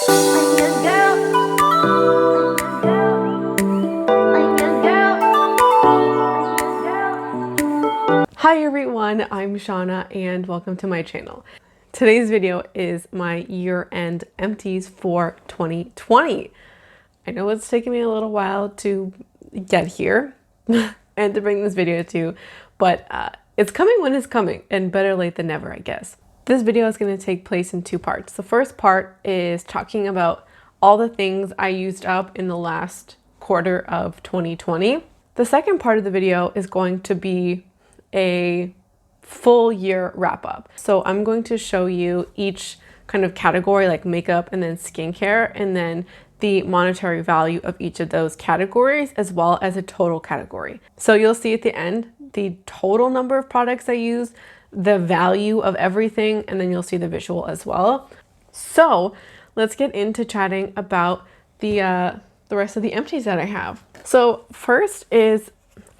Hi everyone, I'm Shauna and welcome to my channel. Today's video is my year-end empties for 2020. I know it's taken me a little while to get here and to bring this video to you, but it's coming when it's coming, and better late than never, I guess. This video is going to take place in two parts. The first part is talking about all the things I used up in the last quarter of 2020. The second part of the video is going to be a full year wrap up. So I'm going to show you each kind of category, like makeup and then skincare, and then the monetary value of each of those categories, as well as a total category. So you'll see at the end the total number of products I use, the value of everything, and then you'll see the visual as well. So let's get into chatting about the rest of the empties that I have. So first is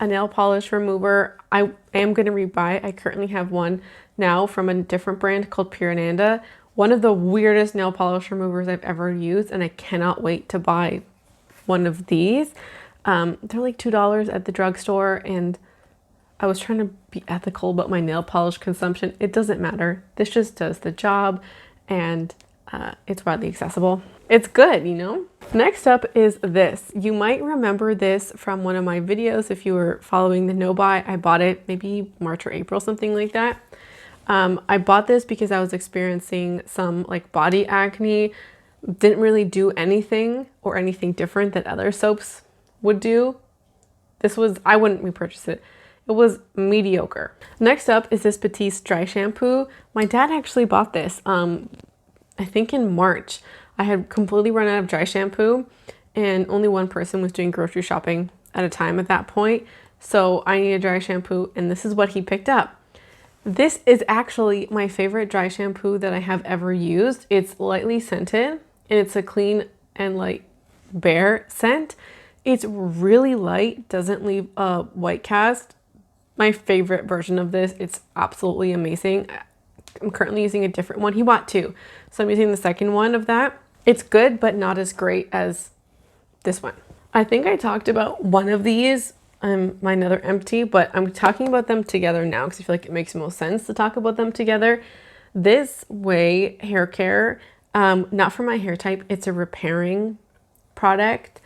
a nail polish remover. I am going to rebuy. I currently have one now from a different brand called Pirananda. One of the weirdest nail polish removers I've ever used, and I cannot wait to buy one of these. They're like $2 at the drugstore, and I was trying to be ethical about my nail polish consumption. It doesn't matter. This just does the job, and it's widely accessible. It's good, you know? Next up is this. You might remember this from one of my videos if you were following the no buy. I bought it maybe March or April, something like that. I bought this because I was experiencing some like body acne. Didn't really do anything or anything different that other soaps would do. I wouldn't repurchase it. It was mediocre. Next up is this Batiste dry shampoo. My dad actually bought this, I think in March. I had completely run out of dry shampoo, and only one person was doing grocery shopping at a time at that point. So I needed dry shampoo, and this is what he picked up. This is actually my favorite dry shampoo that I have ever used. It's lightly scented, and it's a clean and light bare scent. It's really light, doesn't leave a white cast. My favorite version of this. It's absolutely amazing. I'm currently using a different one. He bought two, so I'm using the second one of that. It's good, but not as great as this one. I think I talked about one of these, my another empty, but I'm talking about them together now because I feel like it makes most sense to talk about them together. This Way hair care, not for my hair type, it's a repairing product.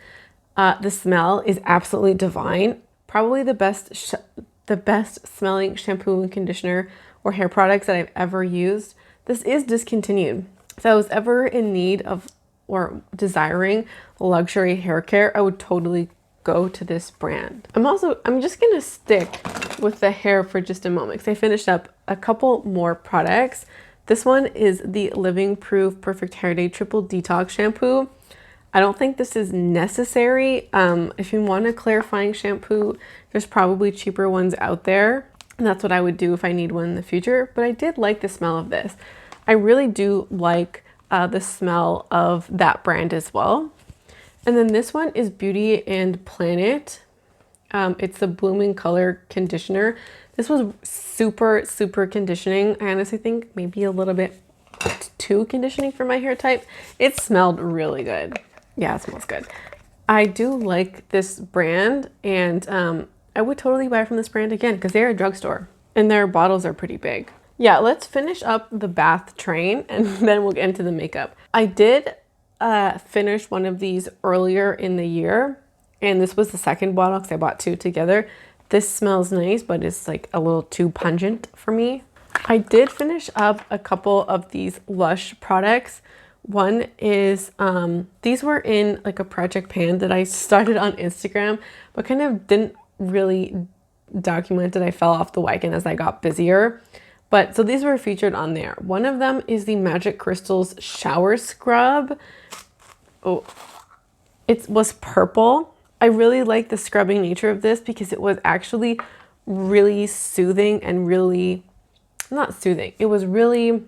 The smell is absolutely divine. Probably the best smelling shampoo and conditioner or hair products that I've ever used. This is discontinued. If I was ever in need of or desiring luxury hair care, I would totally go to this brand. I'm just gonna stick with the hair for just a moment because I finished up a couple more products. This one is the Living Proof Perfect Hair Day Triple Detox Shampoo. I don't think this is necessary. If you want a clarifying shampoo, there's probably cheaper ones out there. And that's what I would do if I need one in the future. But I did like the smell of this. I really do like the smell of that brand as well. And then this one is Beauty and Planet. It's the Blooming Color Conditioner. This was super, super conditioning. I honestly think maybe a little bit too conditioning for my hair type. It smelled really good. Yeah, it smells good. I do like this brand, and I would totally buy from this brand again because they're a drugstore and their bottles are pretty big. Yeah, let's finish up the bath train and then we'll get into the makeup. I did finish one of these earlier in the year, and this was the second bottle because I bought two together. This smells nice, but it's like a little too pungent for me. I did finish up a couple of these Lush products. One is, these were in like a project pan that I started on Instagram, but kind of didn't really document it. I fell off the wagon as I got busier. But so these were featured on there. One of them is the Magic Crystals Shower Scrub. Oh, it was purple. I really like the scrubbing nature of this because it was actually really soothing and really, not soothing, it was really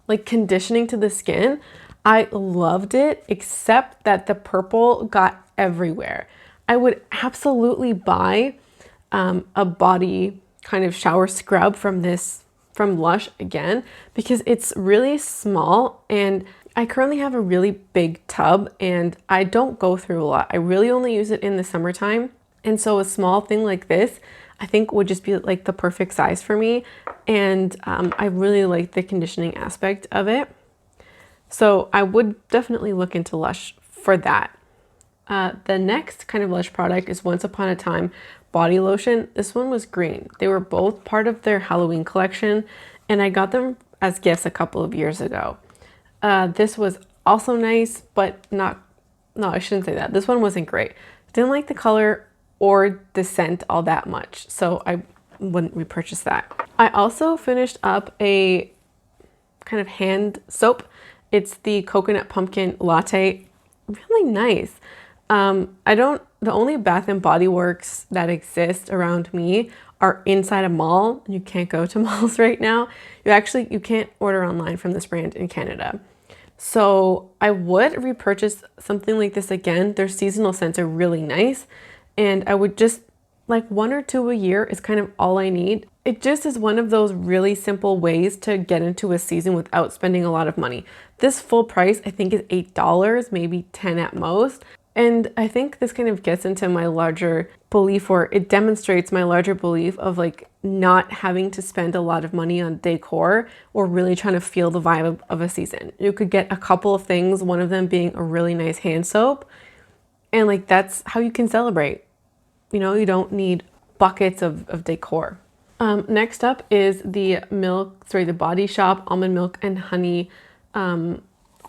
like conditioning to the skin. I loved it, except that the purple got everywhere. I would absolutely buy a body kind of shower scrub from Lush again, because it's really small and I currently have a really big tub and I don't go through a lot. I really only use it in the summertime. And so a small thing like this, I think would just be like the perfect size for me. And I really like the conditioning aspect of it. So I would definitely look into Lush for that. The next kind of Lush product is Once Upon a Time body lotion. This one was green. They were both part of their Halloween collection and I got them as gifts a couple of years ago. This was also nice, but no, I shouldn't say that. This one wasn't great. Didn't like the color or the scent all that much, so I wouldn't repurchase that. I also finished up a kind of hand soap. It's the Coconut Pumpkin Latte. Really nice. The only Bath and Body Works that exist around me are inside a mall. You can't go to malls right now. You can't order online from this brand in Canada. So I would repurchase something like this again. Their seasonal scents are really nice. And I would just like 1 or 2 a year is kind of all I need. It just is one of those really simple ways to get into a season without spending a lot of money. This full price, I think, is $8, maybe 10 at most. And I think this kind of gets into my larger belief, or it demonstrates my larger belief of like not having to spend a lot of money on decor or really trying to feel the vibe of a season. You could get a couple of things, one of them being a really nice hand soap. And like, that's how you can celebrate. You know, you don't need buckets of decor. Next up is the Body Shop Almond Milk and Honey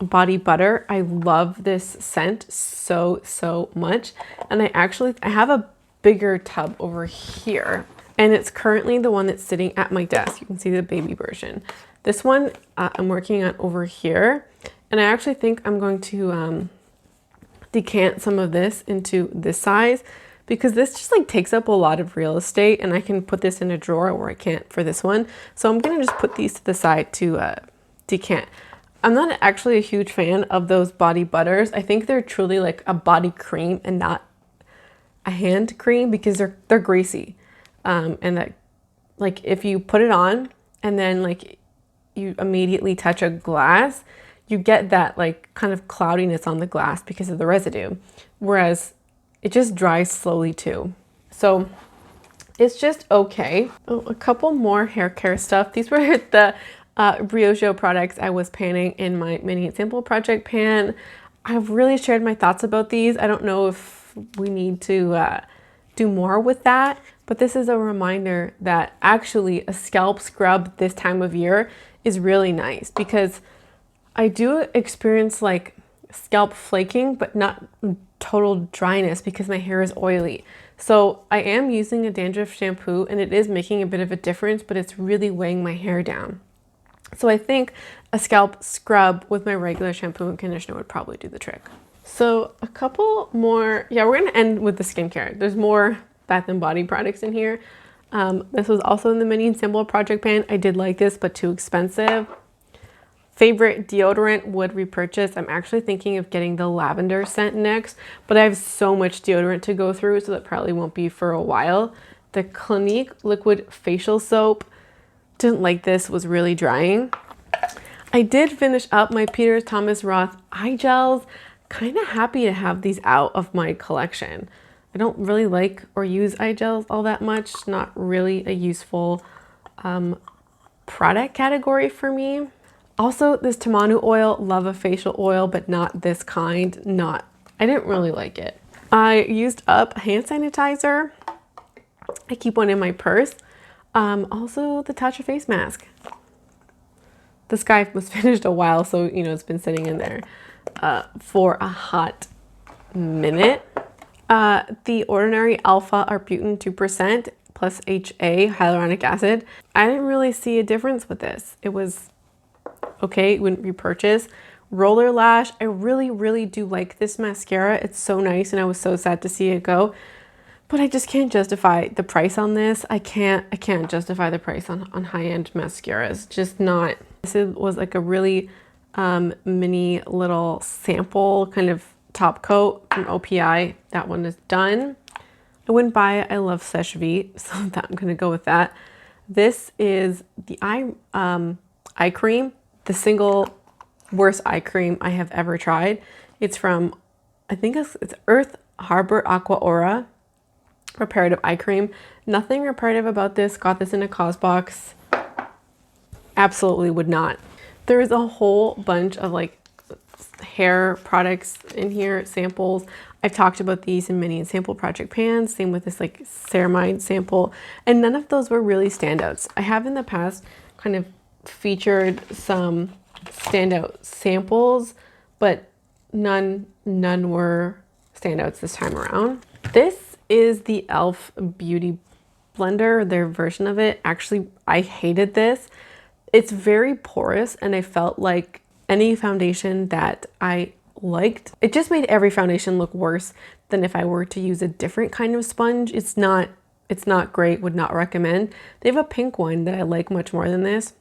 body butter. I love this scent so much. And I have a bigger tub over here. And it's currently the one that's sitting at my desk. You can see the baby version. This one I'm working on over here. And I actually think I'm going to decant some of this into this size, because this just like takes up a lot of real estate and I can put this in a drawer where I can't for this one. So I'm gonna just put these to the side to decant. I'm not actually a huge fan of those body butters. I think they're truly like a body cream and not a hand cream, because they're greasy. And that, like, if you put it on and then like you immediately touch a glass, you get that like kind of cloudiness on the glass because of the residue. Whereas it just dries slowly too. So it's just okay. Oh, a couple more hair care stuff. These were the Briogeo products I was panning in my mini sample project pan. I've really shared my thoughts about these. I don't know if we need to do more with that, but this is a reminder that actually a scalp scrub this time of year is really nice, because I do experience like scalp flaking, but not total dryness because my hair is oily. So I am using a dandruff shampoo and it is making a bit of a difference, but it's really weighing my hair down. So I think a scalp scrub with my regular shampoo and conditioner would probably do the trick. So a couple more, yeah, we're gonna end with the skincare. There's more Bath and Body products in here. This was also in the mini sample project pan. I did like this, but too expensive. Favorite deodorant, would repurchase. I'm actually thinking of getting the lavender scent next, but I have so much deodorant to go through, so that probably won't be for a while. The Clinique liquid facial soap, didn't like this, was really drying. I did finish up my Peter Thomas Roth eye gels. Kind of happy to have these out of my collection. I don't really like or use eye gels all that much. Not really a useful product category for me. Also, this Tamanu oil, love a facial oil, but not this kind. I didn't really like it. I used up hand sanitizer. I keep one in my purse. Also the Tatcha face mask. This guy was finished a while, so you know it's been sitting in there for a hot minute. The Ordinary Alpha Arbutin 2% plus HA, hyaluronic acid. I didn't really see a difference with this. It was okay, wouldn't repurchase. Roller Lash, I really do like this mascara. It's so nice and I was so sad to see it go. But I just can't justify the price on this. I can't justify the price on high-end mascaras. Just not. This was like a really mini little sample kind of top coat from OPI. That one is done. I wouldn't buy it. I love Seche Vite, so I'm gonna go with that. This is the eye cream, the single worst eye cream I have ever tried. It's from, I think it's Earth Harbor Aqua Aura reparative eye cream. Nothing reparative about this. Got this in a cos box. Absolutely would not. There is a whole bunch of like hair products in here, samples. I've talked about these in many sample project pans. Same with this like ceramide sample, and none of those were really standouts. I have in the past kind of featured some standout samples, but none were standouts this time around. This is the e.l.f. Beauty Blender, their version of it. Actually, I hated this. It's very porous, and I felt like any foundation that I liked, it just made every foundation look worse than if I were to use a different kind of sponge. It's not great, would not recommend. They have a pink one that I like much more than this.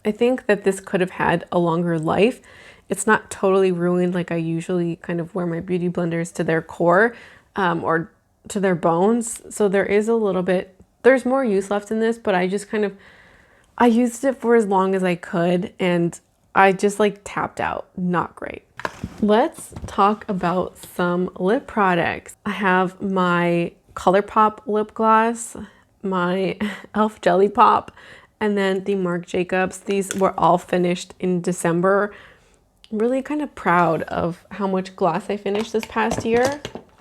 I think that this could have had a longer life. It's not totally ruined. Like I usually kind of wear my beauty blenders to their core or to their bones. So there is a little bit, there's more use left in this, but I just kind of, I used it for as long as I could and I just like tapped out. Not great. Let's talk about some lip products. I have my ColourPop lip gloss, my e.l.f. Jelly Pop, and then the Marc Jacobs. These were all finished in December. I'm really kind of proud of how much gloss I finished this past year.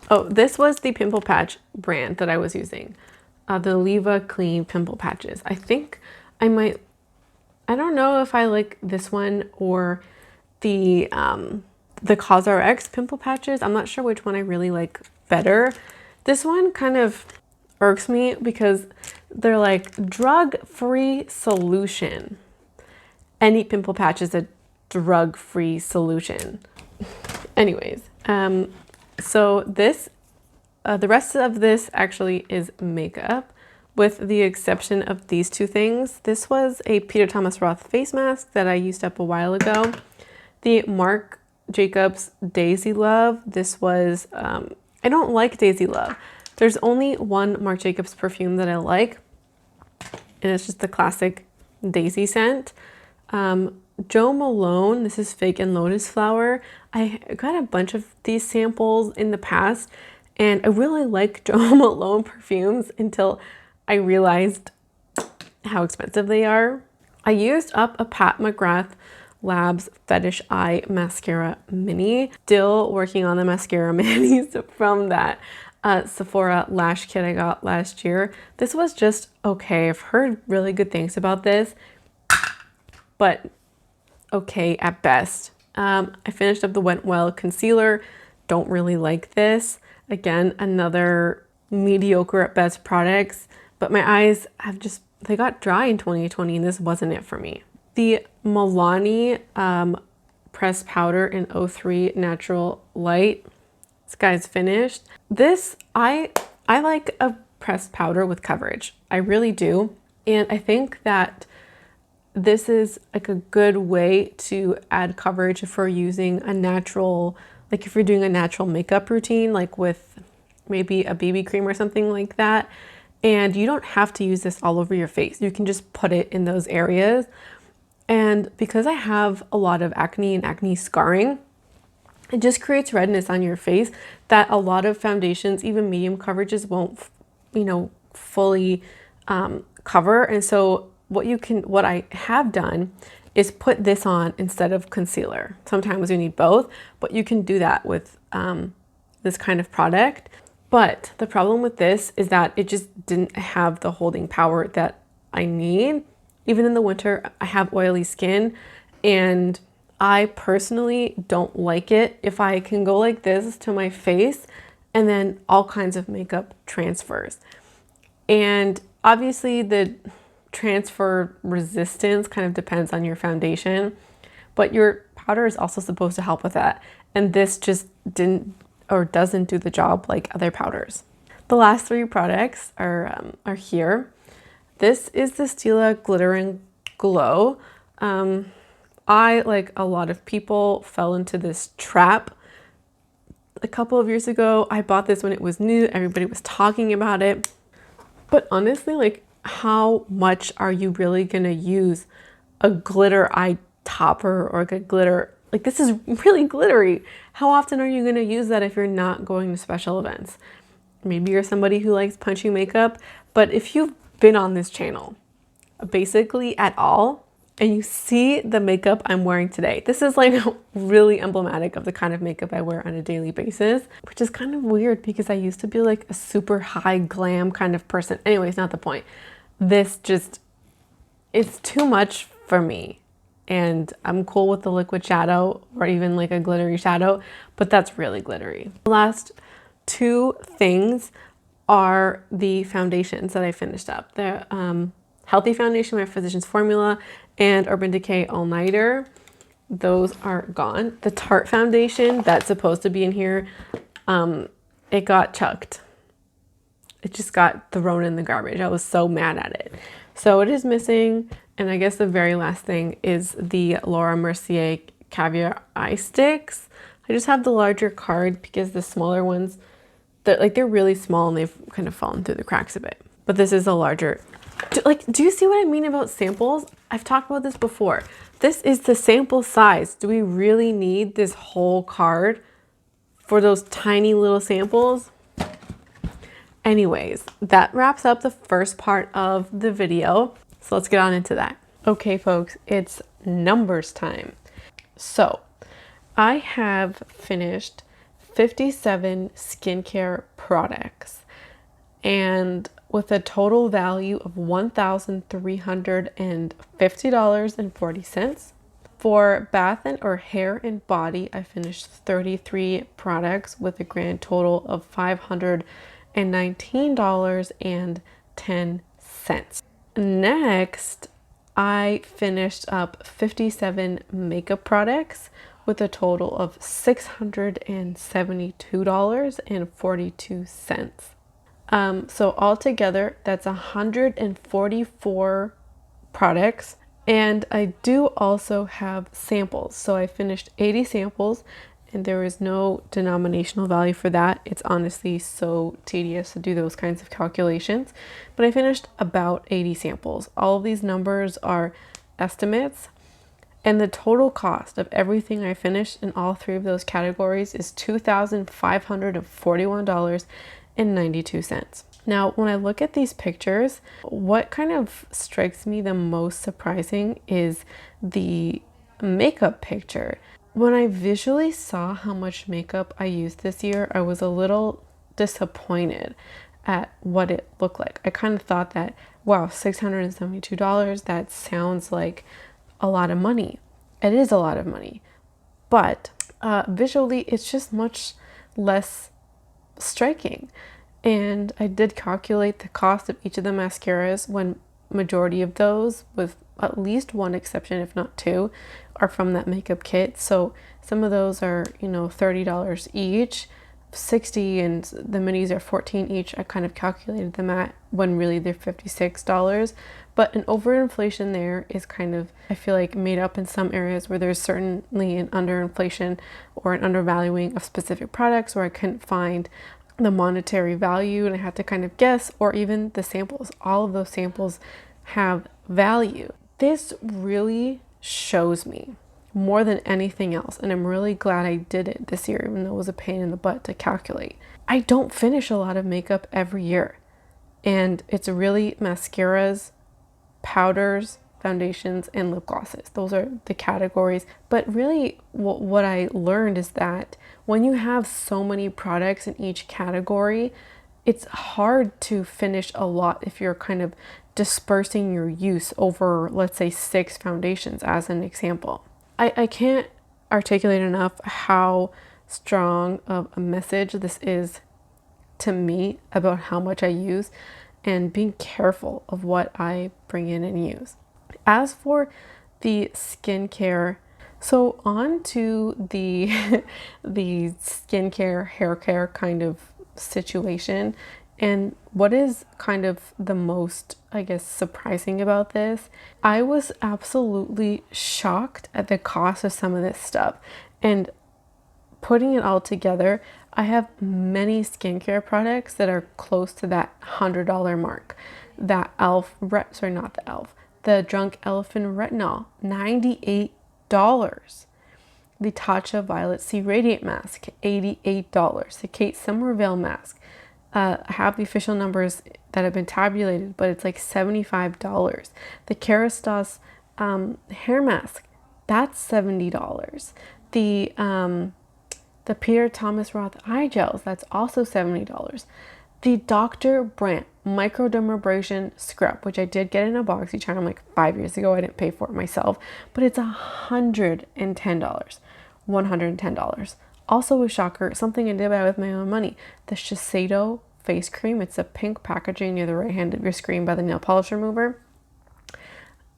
Oh, this was the pimple patch brand that I was using. The Leva Clean Pimple Patches. I think I might, I don't know if I like this one or the CosRX Pimple Patches. I'm not sure which one I really like better. This one kind of irks me because they're like drug-free solution. Any pimple patch is a drug-free solution. Anyways, so this, the rest of this actually is makeup, with the exception of these two things. This was a Peter Thomas Roth face mask that I used up a while ago. The Marc Jacobs Daisy Love. This was, I don't like Daisy Love. There's only one Marc Jacobs perfume that I like, and it's just the classic Daisy scent. Jo Malone, this is Fig and Lotus Flower. I got a bunch of these samples in the past, and I really like Jo Malone perfumes until I realized how expensive they are. I used up a Pat McGrath Labs Fetish Eye Mascara Mini. Still working on the mascara minis from that Sephora lash kit I got last year. This was just okay. I've heard really good things about this, but okay at best. I finished up the Wet n Well concealer. Don't really like this. Again, another mediocre at best products, but my eyes have just, they got dry in 2020 and this wasn't it for me. The Milani pressed powder in 03 Natural Light. This guy's finished. This, I like a pressed powder with coverage. I really do. And I think that this is like a good way to add coverage if we're using a natural, like if you're doing a natural makeup routine, like with maybe a BB cream or something like that. And you don't have to use this all over your face. You can just put it in those areas. And because I have a lot of acne and acne scarring, it just creates redness on your face that a lot of foundations, even medium coverages, won't, you know, fully cover. And so what I have done is put this on instead of concealer. Sometimes you need both, but you can do that with this kind of product. But the problem with this is that it just didn't have the holding power that I need. Even in the winter, I have oily skin, and I personally don't like it if I can go like this to my face and then all kinds of makeup transfers. And obviously the transfer resistance kind of depends on your foundation, but your powder is also supposed to help with that. And this just didn't or doesn't do the job like other powders. The last three products are here. This is the Stila Glitter and Glow. I, like a lot of people, fell into this trap a couple of years ago. I bought this when it was new. Everybody was talking about it. But honestly, like, how much are you really gonna use a glitter eye topper or like a glitter. Like, this is really glittery. How often are you going to use that if you're not going to special events? Maybe you're somebody who likes punchy makeup, but if you've been on this channel basically at all, and you see the makeup I'm wearing today, this is like really emblematic of the kind of makeup I wear on a daily basis, which is kind of weird because I used to be like a super high glam kind of person. Anyways, not the point. This just, it's too much for me. And I'm cool with the liquid shadow or even like a glittery shadow, but that's really glittery. The last two things are the foundations that I finished up. The Healthy Foundation by Physicians Formula and Urban Decay All Nighter. Those are gone. The Tarte foundation that's supposed to be in here, it got chucked. It just got thrown in the garbage. I was so mad at it. So it is missing. And I guess the very last thing is the Laura Mercier Caviar Eye Sticks. I just have the larger card because the smaller ones, they're really small and they've kind of fallen through the cracks a bit. But this is a larger. Do you see what I mean about samples? I've talked about this before. This is the sample size. Do we really need this whole card for those tiny little samples? Anyways, that wraps up the first part of the video. So let's get on into that. Okay, folks, it's numbers time. So I have finished 57 skincare products, and with a total value of $1,350.40. For bath and or hair and body, I finished 33 products with a grand total of $519.10. Next, I finished up 57 makeup products with a total of $672.42. So altogether, that's 144 products. And I do also have samples. So I finished 80 samples and there is no denominational value for that. It's honestly so tedious to do those kinds of calculations. But I finished about 80 samples. All of these numbers are estimates. And the total cost of everything I finished in all three of those categories is $2,541.92. Now, when I look at these pictures, what kind of strikes me the most surprising is the makeup picture. When I visually saw how much makeup I used this year, I was a little disappointed at what it looked like. I kind of thought that, wow, $672, that sounds like a lot of money. It is a lot of money, but visually it's just much less striking. And I did calculate the cost of each of the mascaras when majority of those, with at least one exception, if not two, are from that makeup kit. So some of those are, $30 each, 60, and the minis are 14 each. I kind of calculated them at when really they're $56. But an overinflation there is kind of, I feel like, made up in some areas where there's certainly an underinflation or an undervaluing of specific products where I couldn't find the monetary value and I had to kind of guess, or even the samples. All of those samples have value. This really shows me more than anything else, and I'm really glad I did it this year, even though it was a pain in the butt to calculate. I don't finish a lot of makeup every year, and it's really mascaras, powders, foundations, and lip glosses. Those are the categories. But really what I learned is that when you have so many products in each category, it's hard to finish a lot if you're kind of dispersing your use over, let's say, 6 foundations as an example. I can't articulate enough how strong of a message this is to me about how much I use and being careful of what I bring in and use. As for the skincare, so on to the the skincare, hair care kind of situation. And what is kind of the most, I guess, surprising about this, I was absolutely shocked at the cost of some of this stuff. And putting it all together, I have many skincare products that are close to that $100 mark. That the Drunk Elephant Retinol, $98. The Tatcha Violet C Radiant Mask, $88. The Kate Somerville Mask. I have the official numbers that have been tabulated, but it's like $75. The Kerastase hair mask, that's $70. The Peter Thomas Roth eye gels, that's also $70. The Dr. Brandt microdermabrasion scrub, which I did get in a boxy charm like 5 years ago. I didn't pay for it myself, but it's $110. $110. Also a shocker, something I did buy with my own money. The Shiseido face cream. It's a pink packaging near the right hand of your screen by the nail polish remover.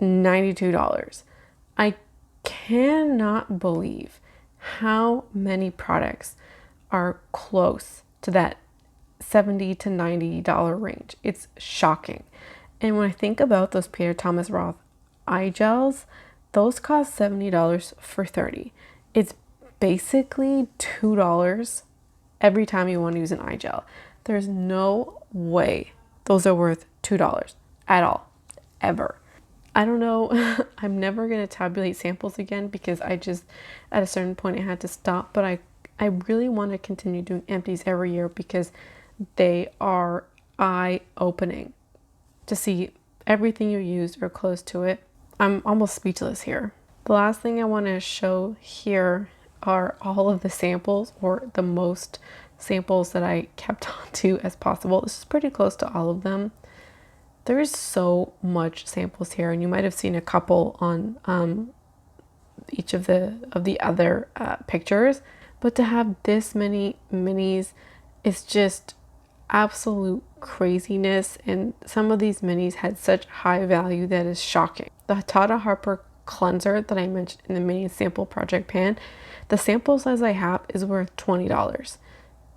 $92. I cannot believe how many products are close to that $70 to $90 range. It's shocking. And when I think about those Peter Thomas Roth eye gels, those cost $70 for 30. It's basically $2 every time you want to use an eye gel. There's no way those are worth $2 at all, ever. I don't know. I'm never going to tabulate samples again because I just, at a certain point, I had to stop. But I really want to continue doing empties every year because they are eye-opening to see everything you used or close to it. I'm almost speechless here. The last thing I want to show here are all of the samples, or the most samples that I kept on to as possible. This is pretty close to all of them. There is so much samples here, and you might have seen a couple on each of the other pictures, but to have this many minis is just absolute craziness. And some of these minis had such high value that is shocking. The Tata Harper cleanser that I mentioned in the mini sample project pan, the sample size I have is worth $20.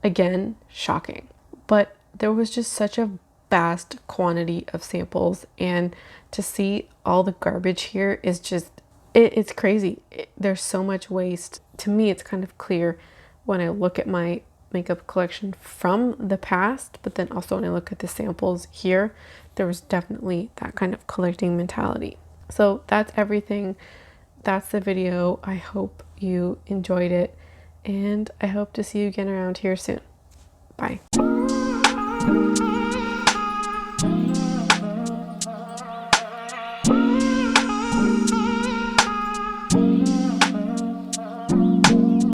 Again, shocking. But there was just such a vast quantity of samples, and to see all the garbage here is just, it's crazy. There's so much waste. To me, it's kind of clear when I look at my makeup collection from the past, but then also when I look at the samples here, there was definitely that kind of collecting mentality. So that's everything. That's the video. I hope you enjoyed it, and I hope to see you again around here soon. Bye.